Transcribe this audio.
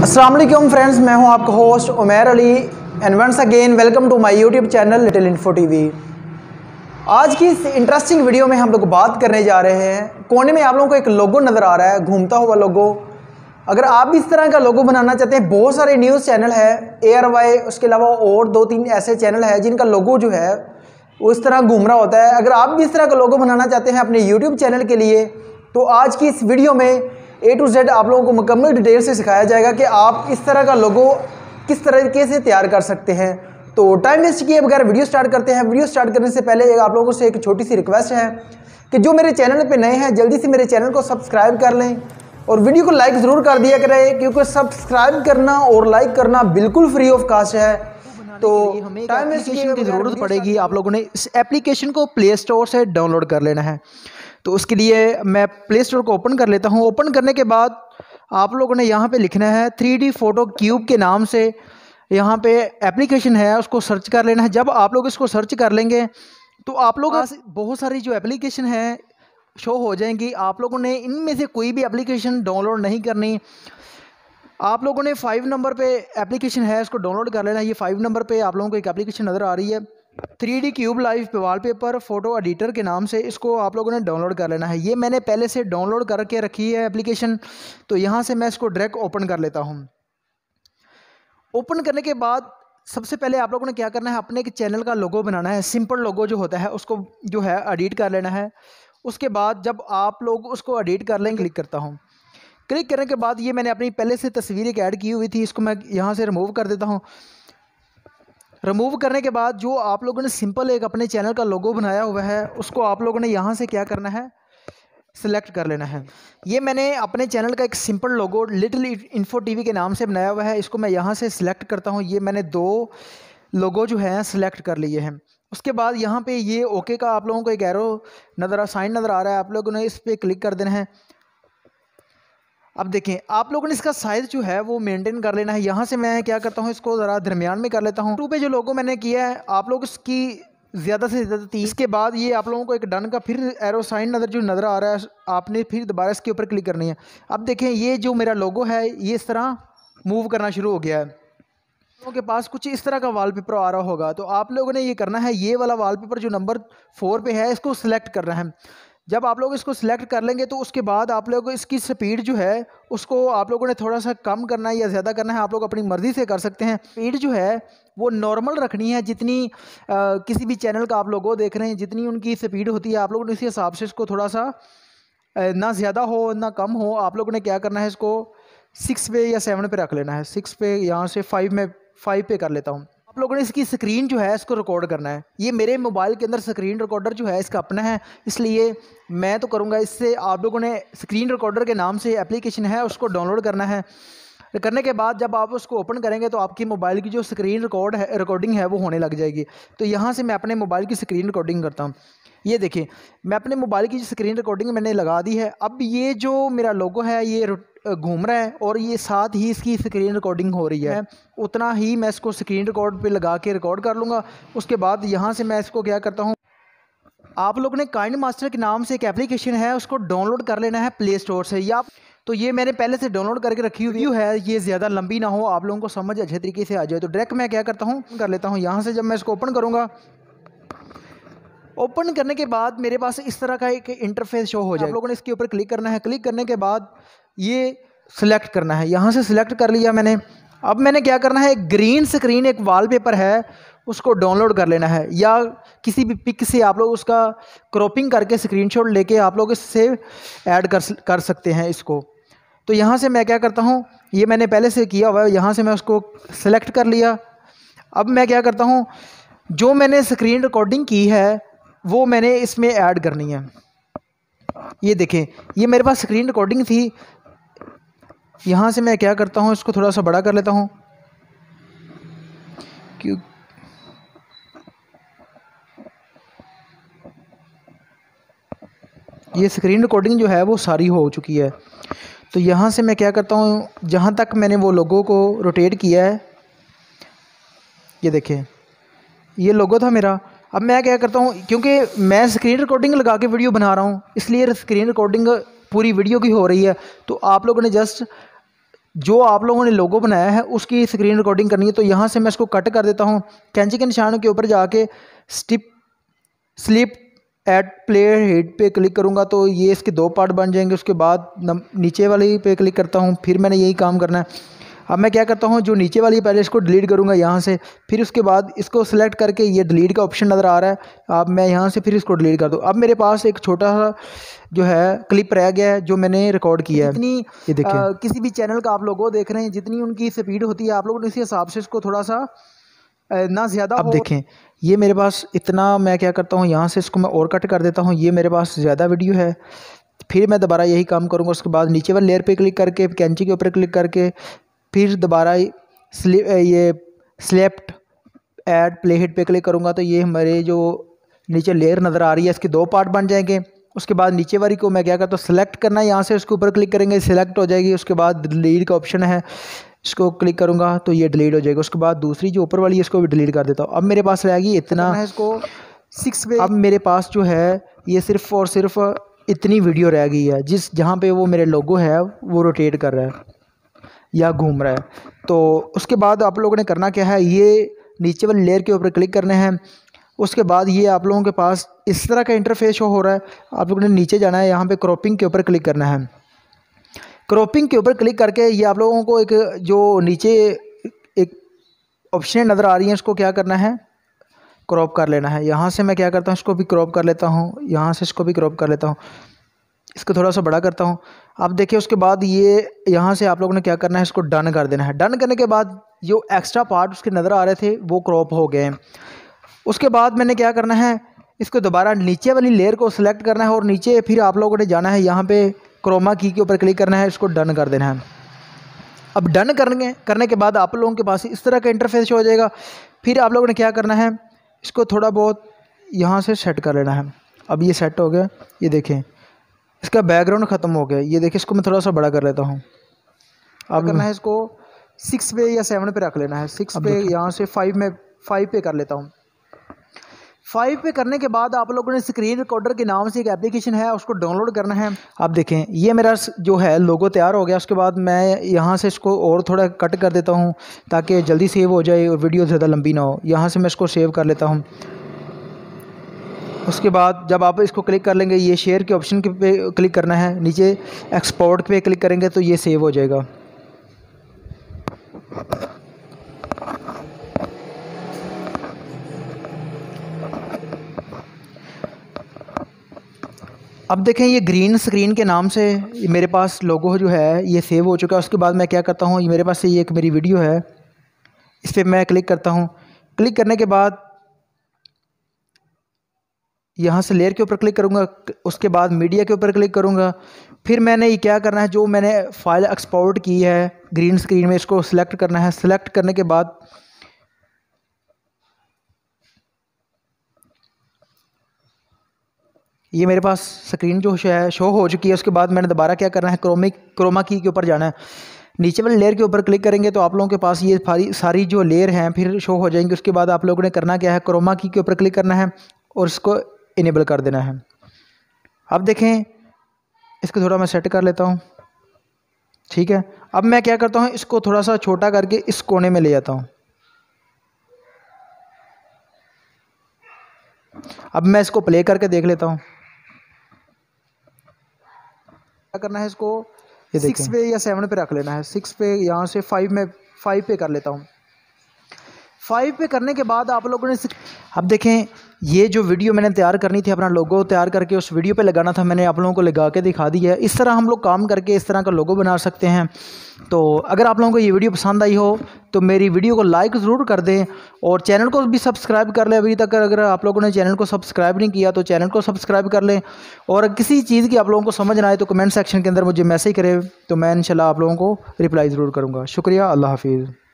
अस्सलाम वालेकुम फ्रेंड्स, मैं हूं आपका host Umair Ali and once again welcome to my YouTube channel little info TV. आज की इस इंटरेस्टिंग वीडियो में हम लोग बात करने जा रहे हैं। कोने में आप लोगों को एक लोगो नज़र आ रहा है, घूमता हुआ लोगो। अगर आप भी इस तरह का लोगो बनाना चाहते हैं, बहुत सारे न्यूज़ चैनल है ARY, उसके अलावा और 2-3 ऐसे चैनल है जिनका लोगो जो है वो इस तरह घूम रहा होता है। अगर आप भी इस तरह का लोगो बनाना चाहते हैं अपने यूट्यूब चैनल के लिए, तो आज की इस वीडियो में A to Z आप लोगों को मुकम्मल डिटेल से सिखाया जाएगा कि आप इस तरह का लोगो किस तरीके से तैयार कर सकते हैं। तो टाइम वेस्ट किए बगैर वीडियो स्टार्ट करते हैं। वीडियो स्टार्ट करने से पहले आप लोगों से एक छोटी सी रिक्वेस्ट है कि जो मेरे चैनल पे नए हैं जल्दी से मेरे चैनल को सब्सक्राइब कर लें और वीडियो को लाइक ज़रूर कर दिया करें, क्योंकि सब्सक्राइब करना और लाइक करना बिल्कुल फ्री ऑफ कॉस्ट है। तो हमें एक एप्लीकेशन की ज़रूरत पड़ेगी। आप लोगों ने इस एप्लीकेशन को प्ले स्टोर से डाउनलोड कर लेना है। तो उसके लिए मैं प्ले स्टोर को ओपन कर लेता हूँ। ओपन करने के बाद आप लोगों ने यहाँ पे लिखना है 3D फोटो क्यूब के नाम से यहाँ पे एप्लीकेशन है, उसको सर्च कर लेना है। जब आप लोग इसको सर्च कर लेंगे तो आप लोग बहुत सारी जो एप्लीकेशन है शो हो जाएंगी। आप लोगों ने इनमें से कोई भी एप्लीकेशन डाउनलोड नहीं करनी। आप लोगों ने 5 नंबर पे एप्लीकेशन है, इसको डाउनलोड कर लेना है। ये 5 नंबर पे आप लोगों को एक एप्लीकेशन नज़र आ रही है 3D क्यूब लाइव पे वॉलपेपर फ़ोटो एडिटर के नाम से। इसको आप लोगों ने डाउनलोड कर लेना है। ये मैंने पहले से डाउनलोड करके रखी है एप्लीकेशन। तो यहाँ से मैं इसको डायरेक्ट ओपन कर लेता हूँ। ओपन करने के बाद सबसे पहले आप लोगों ने क्या करना है, अपने एक चैनल का लोगो बनाना है। सिंपल लोगो जो होता है उसको जो है एडिट कर लेना है। उसके बाद जब आप लोग उसको एडिट कर लेंगे, क्लिक करता हूँ। क्लिक करने के बाद ये मैंने अपनी पहले से तस्वीर एक ऐड की हुई थी, इसको मैं यहाँ से रिमूव कर देता हूँ। रिमूव करने के बाद जो आप लोगों ने सिंपल एक अपने चैनल का लोगो बनाया हुआ है उसको आप लोगों ने यहाँ से क्या करना है, सिलेक्ट कर लेना है। ये मैंने अपने चैनल का एक सिंपल लोगो लिटिल इन्फो टीवी के नाम से बनाया हुआ है। इसको मैं यहाँ से सिलेक्ट करता हूँ। ये मैंने 2 लोगो जो है सिलेक्ट कर लिए हैं। उसके बाद यहाँ पे ये ओके का आप लोगों को एक एरो साइन नज़र आ रहा है, आप लोगों ने इस पर क्लिक कर देना है। अब देखें, आप लोगों ने इसका साइज़ जो है वो मेंटेन कर लेना है। यहाँ से मैं क्या करता हूँ, इसको ज़रा दरमियान में कर लेता हूँ। 2 पे जो लोगो मैंने किया है आप लोग इसकी ज़्यादा से ज़्यादा 30। इसके बाद ये आप लोगों को एक डन का फिर एरो साइन नज़र आ रहा है, आपने फिर दोबारा इसके ऊपर क्लिक करनी है। अब देखें, ये जो मेरा लोगो है ये इस तरह मूव करना शुरू हो गया है। लोगों के पास कुछ इस तरह का वॉलपेपर आ रहा होगा। तो आप लोगों ने ये करना है, ये वाला वॉलपेपर जो नंबर 4 पे है इसको सिलेक्ट करना है। जब आप लोग इसको सिलेक्ट कर लेंगे तो उसके बाद आप लोग इसकी स्पीड जो है उसको आप लोगों ने थोड़ा सा कम करना है या ज़्यादा करना है, आप लोग अपनी मर्ज़ी से कर सकते हैं। स्पीड जो है वो नॉर्मल रखनी है, जितनी किसी भी चैनल का आप लोग देख रहे हैं जितनी उनकी स्पीड होती है आप लोगों ने इसी हिसाब से इसको थोड़ा सा ना ज़्यादा हो ना कम हो। आप लोगों ने क्या करना है, इसको 6 पे या 7 पे रख लेना है। 6 पे, यहाँ से 5 पे कर लेता हूँ। आप लोगों ने इसकी स्क्रीन जो है इसको रिकॉर्ड करना है। ये मेरे मोबाइल के अंदर स्क्रीन रिकॉर्डर जो है इसका अपना है, इसलिए मैं तो करूँगा इससे। आप लोगों ने स्क्रीन रिकॉर्डर के नाम से एप्लीकेशन है उसको डाउनलोड करना है। करने के बाद जब आप उसको ओपन करेंगे तो आपकी मोबाइल की जो स्क्रीन रिकॉर्डिंग है वो होने लग जाएगी। तो यहाँ से मैं अपने मोबाइल की स्क्रीन रिकॉर्डिंग करता हूँ। ये देखिए, मैं अपने मोबाइल की स्क्रीन रिकॉर्डिंग मैंने लगा दी है। अब ये जो मेरा लोगो है ये घूम रहा है और ये साथ ही इसकी स्क्रीन रिकॉर्डिंग हो रही है। उतना ही मैं इसको स्क्रीन रिकॉर्ड पे लगा के रिकॉर्ड कर लूँगा। उसके बाद यहाँ से मैं इसको क्या करता हूँ, आप लोगों ने काइंड मास्टर के नाम से एक एप्लीकेशन है उसको डाउनलोड कर लेना है प्ले स्टोर से। या तो ये मैंने पहले से डाउनलोड करके रखी हुई है, ये ज़्यादा लंबी ना हो, आप लोगों को समझ अच्छे तरीके से आ जाए। तो डायरेक्ट मैं क्या करता हूँ, कर लेता हूँ। यहाँ से जब मैं इसको ओपन करूँगा, ओपन करने के बाद मेरे पास इस तरह का एक इंटरफेस शो हो जाए। आप लोगों ने इसके ऊपर क्लिक करना है। क्लिक करने के बाद ये सिलेक्ट करना है। यहाँ से सिलेक्ट कर लिया मैंने। अब मैंने क्या करना है, ग्रीन स्क्रीन एक वॉलपेपर है उसको डाउनलोड कर लेना है, या किसी भी पिक से आप लोग उसका क्रॉपिंग करके स्क्रीनशॉट लेके आप लोग इससे ऐड कर सकते हैं इसको। तो यहाँ से मैं क्या करता हूँ, ये मैंने पहले से किया हुआ है, यहाँ से मैं उसको सिलेक्ट कर लिया। अब मैं क्या करता हूँ, जो मैंने स्क्रीन रिकॉर्डिंग की है वो मैंने इसमें ऐड करनी है। ये देखें, ये मेरे पास स्क्रीन रिकॉर्डिंग थी। यहाँ से मैं क्या करता हूँ, इसको थोड़ा सा बड़ा कर लेता हूँ। क्यों ये स्क्रीन रिकॉर्डिंग जो है वो सारी हो चुकी है। तो यहाँ से मैं क्या करता हूँ, जहाँ तक मैंने वो लोगों को रोटेट किया है, ये देखें ये लोगो था मेरा। अब मैं क्या करता हूँ, क्योंकि मैं स्क्रीन रिकॉर्डिंग लगा के वीडियो बना रहा हूँ इसलिए स्क्रीन रिकॉर्डिंग पूरी वीडियो की हो रही है। तो आप लोगों ने जस्ट जो आप लोगों ने लोगो बनाया है उसकी स्क्रीन रिकॉर्डिंग करनी है। तो यहाँ से मैं इसको कट कर देता हूँ। कैंची के निशान के ऊपर जाके स्लिप एट प्ले हेड पे क्लिक करूँगा तो ये इसके 2 पार्ट बन जाएंगे। उसके बाद नीचे वाली पे क्लिक करता हूँ, फिर मैंने यही काम करना है। अब मैं क्या करता हूँ, जो नीचे वाली पहले इसको डिलीट करूँगा यहाँ से, फिर उसके बाद इसको सिलेक्ट करके ये डिलीट का ऑप्शन नज़र आ रहा है। अब मैं यहाँ से फिर इसको डिलीट कर दूँ। अब मेरे पास एक छोटा सा जो है क्लिप रह गया है जो मैंने रिकॉर्ड किया है। जितनी ये देखिए, किसी भी चैनल का आप लोगों देख रहे हैं, जितनी उनकी स्पीड होती है आप लोगों ने इसी हिसाब से इसको थोड़ा सा ना ज़्यादा अब देखें ये मेरे पास इतना, मैं क्या करता हूँ यहाँ से इसको मैं और कट कर देता हूँ। ये मेरे पास ज़्यादा वीडियो है। फिर मैं दोबारा यही काम करूँगा। उसके बाद नीचे वाले लेयर पे क्लिक करके कैंची के ऊपर क्लिक करके फिर दोबारा ये स्लेप्ट ऐड प्ले हेड पे क्लिक करूँगा तो ये हमारे जो नीचे लेयर नज़र आ रही है इसके 2 पार्ट बन जाएंगे। उसके बाद नीचे वाली को मैं क्या करता हूँ, सेलेक्ट करना है, यहाँ से उसके ऊपर क्लिक करेंगे, सिलेक्ट हो जाएगी। उसके बाद डिलीट का ऑप्शन है, इसको क्लिक करूँगा तो ये डिलीट हो जाएगा। उसके बाद दूसरी जो ऊपर वाली है इसको भी डिलीट कर देता हूँ। अब मेरे पास रहेगी इतना, इसको 6 पे। अब मेरे पास जो है ये सिर्फ़ और सिर्फ इतनी वीडियो रह गई है जहाँ पे वो मेरे लोगो है वो रोटेट कर रहा है या घूम रहा है। तो उसके बाद आप लोगों ने करना क्या है, ये नीचे वाले लेयर के ऊपर क्लिक करने हैं। उसके बाद ये आप लोगों के पास इस तरह का इंटरफेस शो हो रहा है। आप लोगों ने नीचे जाना है, यहाँ पे क्रॉपिंग के ऊपर क्लिक करना है। क्रॉपिंग के ऊपर क्लिक करके ये आप लोगों को एक जो नीचे एक ऑप्शन नज़र आ रही है इसको क्या करना है, क्रॉप कर लेना है। यहाँ से मैं क्या करता हूँ, इसको भी क्रॉप कर लेता हूँ, यहाँ से इसको भी क्रॉप कर लेता हूँ, इसको थोड़ा सा बड़ा करता हूँ। आप देखिए उसके बाद ये यहाँ से आप लोगों ने क्या करना है, इसको डन कर देना है। डन करने के बाद जो एक्स्ट्रा पार्ट उसके नज़र आ रहे थे वो क्रॉप हो गए हैं। उसके बाद मैंने क्या करना है, इसको दोबारा नीचे वाली लेयर को सिलेक्ट करना है और नीचे फिर आप लोगों ने जाना है यहाँ पे क्रोमा की के ऊपर क्लिक करना है, इसको डन कर देना है। अब डन करने के बाद आप लोगों के पास इस तरह का इंटरफेस हो जाएगा। फिर आप लोगों ने क्या करना है, इसको थोड़ा बहुत यहाँ से सेट कर लेना है। अब ये सेट हो गया, ये देखें इसका बैकग्राउंड ख़त्म हो गया। ये देखिए इसको मैं थोड़ा सा बड़ा कर लेता हूँ। अब करना है इसको 6 पे या 7 पे रख लेना है। 6 पे यहाँ से 5 पे कर लेता हूँ। 5 पे करने के बाद आप लोगों ने स्क्रीन रिकॉर्डर के नाम से एक एप्लीकेशन है उसको डाउनलोड करना है। आप देखें ये मेरा जो है लोगो तैयार हो गया। उसके बाद मैं यहाँ से इसको और थोड़ा कट कर देता हूँ ताकि जल्दी सेव हो जाए और वीडियो ज़्यादा लंबी ना हो। यहाँ से मैं इसको सेव कर लेता हूँ। उसके बाद जब आप इसको क्लिक कर लेंगे, ये शेयर के ऑप्शन पे क्लिक करना है, नीचे एक्सपोर्ट पे क्लिक करेंगे तो ये सेव हो जाएगा। अब देखें ये ग्रीन स्क्रीन के नाम से मेरे पास लोगो जो है ये सेव हो चुका है। उसके बाद मैं क्या करता हूँ, ये मेरे पास ये एक मेरी वीडियो है, इस पर मैं क्लिक करता हूँ। क्लिक करने के बाद यहाँ से लेयर के ऊपर क्लिक करूँगा, उसके बाद मीडिया के ऊपर क्लिक करूँगा। फिर मैंने ये क्या करना है, जो मैंने फ़ाइल एक्सपोर्ट की है ग्रीन स्क्रीन में, इसको सिलेक्ट करना है। सिलेक्ट करने के बाद ये मेरे पास स्क्रीन जो है शो हो चुकी है। उसके बाद मैंने दोबारा क्या करना है, क्रोमा की के ऊपर जाना है। नीचे वाले लेयर के ऊपर क्लिक करेंगे तो आप लोगों के पास ये सारी जो लेयर हैं फिर शो हो जाएंगी। उसके बाद आप लोगों ने करना क्या है, क्रोमा की के ऊपर क्लिक करना है और इसको इनेबल कर देना है। अब देखें इसको थोड़ा मैं सेट कर लेता हूँ, ठीक है। अब मैं क्या करता हूँ, इसको थोड़ा सा छोटा करके इस कोने में ले जाता हूँ। अब मैं इसको प्ले करके देख लेता हूँ। क्या करना है, इसको 6 पे या 7 पे रख लेना है। 6 पे यहाँ से 5 पे कर लेता हूँ। 5 पे करने के बाद आप लोगों ने अब देखें ये जो वीडियो मैंने तैयार करनी थी, अपना लोगो तैयार करके उस वीडियो पे लगाना था, मैंने आप लोगों को लगा के दिखा दिया है। इस तरह हम लोग काम करके इस तरह का लोगो बना सकते हैं। तो अगर आप लोगों को ये वीडियो पसंद आई हो तो मेरी वीडियो को लाइक ज़रूर कर दें और चैनल को भी सब्सक्राइब कर लें। अभी तक अगर आप लोगों ने चैनल को सब्सक्राइब नहीं किया तो चैनल को सब्सक्राइब कर लें। और किसी चीज़ की आप लोगों को समझ ना आए तो कमेंट सेक्शन के अंदर मुझे मैसेज करें, तो मैं इंशाल्लाह आप लोगों को रिप्लाई ज़रूर करूँगा। शुक्रिया, अल्लाह हाफिज़।